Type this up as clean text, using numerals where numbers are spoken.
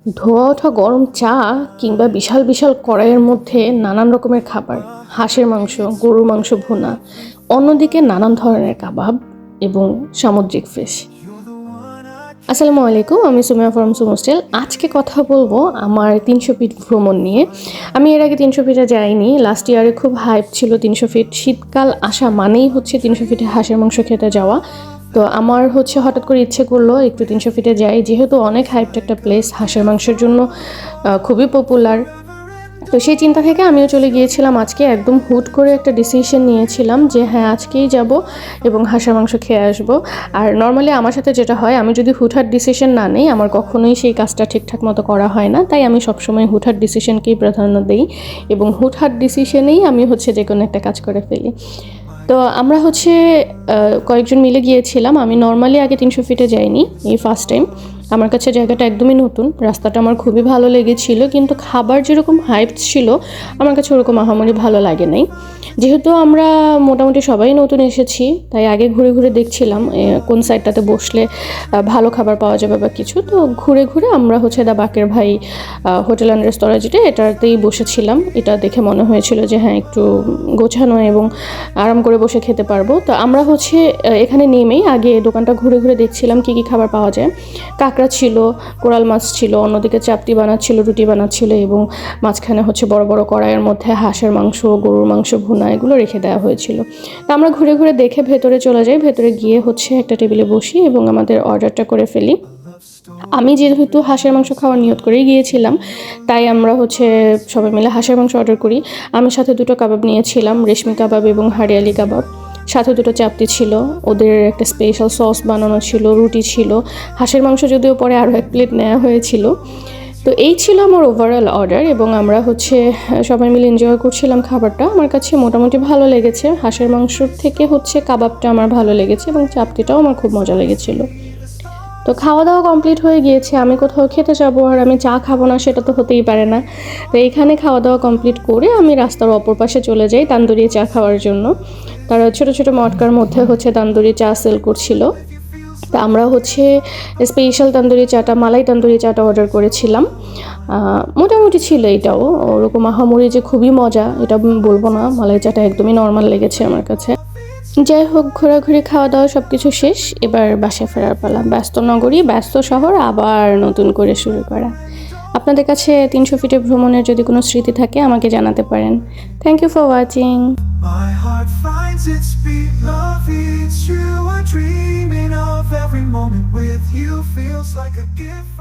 ধোয়া ওঠা গরম চা কিংবা বিশাল বিশাল কড়াইয়ের মধ্যে নানান রকমের খাবার, হাঁসের মাংস, গরুর মাংস ভুনা, অন্যদিকে নানান ধরনের কাবাব এবং সামুদ্রিক ফিশ। আসসালামু আলাইকুম, আমি সুমিয়া ফ্রম সুমোস্টেল। আজকে কথা বলবো আমার 300 ফিট ভ্রমণ নিয়ে। আমি এর আগে 300 ফিটে যাইনি। লাস্ট ইয়ারে খুব হাইপ ছিল 300 ফিট। শীতকাল আসা মানেই হচ্ছে 300 ফিটে হাঁসের মাংস খেতে যাওয়া। তো আমার হঠাৎ করে ইচ্ছে করলো একটু 300 ফিটে যাই, যেহেতু অনেক হাইপড একটা প্লেস, হাঁসের মাংসের জন্য খুবই পপুলার। তো সেই চিন্তা থেকে আমিও চলে গিয়েছিলাম। আজকে একদম হুট করে একটা ডিসিশন নিয়েছিলাম যে হ্যাঁ, আজকেই যাব এবং হাঁসের মাংস খেয়ে আসব। আর নর্মালি আমার সাথে যেটা হয়, আমি যদি হুটহাট ডিসিশন না নিই, আমার কখনোই সেই কাজটা ঠিকঠাক মতো করা হয় না। তাই আমি সবসময় হুটহাট ডিসিশনকেই প্রাধান্য দিই এবং হুটহাট ডিসিশনেই আমি যে কোনো একটা কাজ করে ফেলি। তো আমরা কয়েকজন মিলে গিয়েছিলাম। আমি নর্মালি আগে 300 ফিটে যাইনি, এই ফার্স্ট টাইম। আমার কাছে জায়গাটা একদমই নতুন, রাস্তাটা আমার খুবই ভালো লেগেছিল, কিন্তু খাবার যেরকম হাইপ ছিল আমার কাছে ওরকম আহামরি ভালো লাগে নাই। যেহেতু আমরা মোটামুটি সবাই নতুন এসেছি, তাই আগে ঘুরে ঘুরে দেখছিলাম কোন সাইডটাতে বসলে ভালো খাবার পাওয়া যাবে বা কিছু। তো ঘুরে ঘুরে আমরা দা বাকের ভাই হোটেল অ্যান্ড রেস্তোরাঁ, যেটা এটাতেই বসেছিলাম। এটা দেখে মনে হয়েছিল যে হ্যাঁ, একটু গোছানো এবং আরাম করে বসে খেতে পারবো। তো আমরা এখানে নেমেই আগে দোকানটা ঘুরে ঘুরে দেখছিলাম কী কী খাবার পাওয়া যায়। কাঁকড়া ছিল, কোরাল মাছ ছিল, অন্যদিকে চাপটি বানাচ্ছিল, রুটি বানাচ্ছিল এবং মাঝখানে বড় বড় কড়াইয়ের মধ্যে হাঁসের মাংস, গরুর মাংস ভুনা এগুলো রেখে দেওয়া হয়েছিল। তো আমরা ঘুরে ঘুরে দেখে ভেতরে চলে যাই। ভেতরে গিয়ে একটা টেবিলে বসি এবং আমাদের অর্ডারটা করে ফেলি। আমি যেহেতু হাঁসের মাংস খাওয়ার নিয়ত করেই গিয়েছিলাম, তাই আমরা সবাই মিলে হাঁসের মাংস অর্ডার করি। আমি সাথে 2টো কাবাব নিয়েছিলাম, রেশমি কাবাব এবং হারিয়ালি কাবাব। সাথে 2টো চাপটি ছিল, ওদের একটা স্পেশাল সস বানানো ছিল, রুটি ছিল। হাঁসের মাংস যদিও পরে আরও 1 প্লেট নেওয়া হয়েছিল। তো এই ছিল আমার ওভারঅল অর্ডার এবং আমরা সবাই মিলে এনজয় করছিলাম খাবারটা। আমার কাছে মোটামুটি ভালো লেগেছে। হাঁসের মাংসর থেকে কাবাবটা আমার ভালো লেগেছে এবং চাপটিটাও আমার খুব মজা লেগেছিলো। তো খাওয়া দাওয়া কমপ্লিট হয়ে গিয়েছে। আমি কোথাও খেতে যাবো আর আমি চা খাবো না, সেটা তো হতেই পারে না। তো এইখানে খাওয়া দাওয়া কমপ্লিট করে আমি রাস্তার অপর পাশে চলে যাই তান্দুরি চা খাওয়ার জন্য। তারা ছোটো ছোটো মটকার মধ্যে তান্দুরি চা সেল করছিল। তা আমরা স্পেশাল তান্দুরি চাটা, মালাই তান্দুরি চাটা অর্ডার করেছিলাম। মোটামুটি ছিল, এটাও ওরকম আহামরি যে খুবই মজা এটা বলবো না। মালাই চাটা একদমই নর্মাল লেগেছে আমার কাছে। যাই হোক, ঘোরাঘুরি খাওয়া দাওয়া সব কিছু শেষ। এবার বাসায় ফেরার পালা। ব্যস্ত নগরী, ব্যস্ত শহর, আবার নতুন করে শুরু করা। আপনাদের কাছে 300 ফিটে ভ্রমণের যদি কোনো স্মৃতি থাকে আমাকে জানাতে পারেন। Thank you for watching. My heart finds its beat, love is true, I'm dreaming of every moment with you, feels like a gift.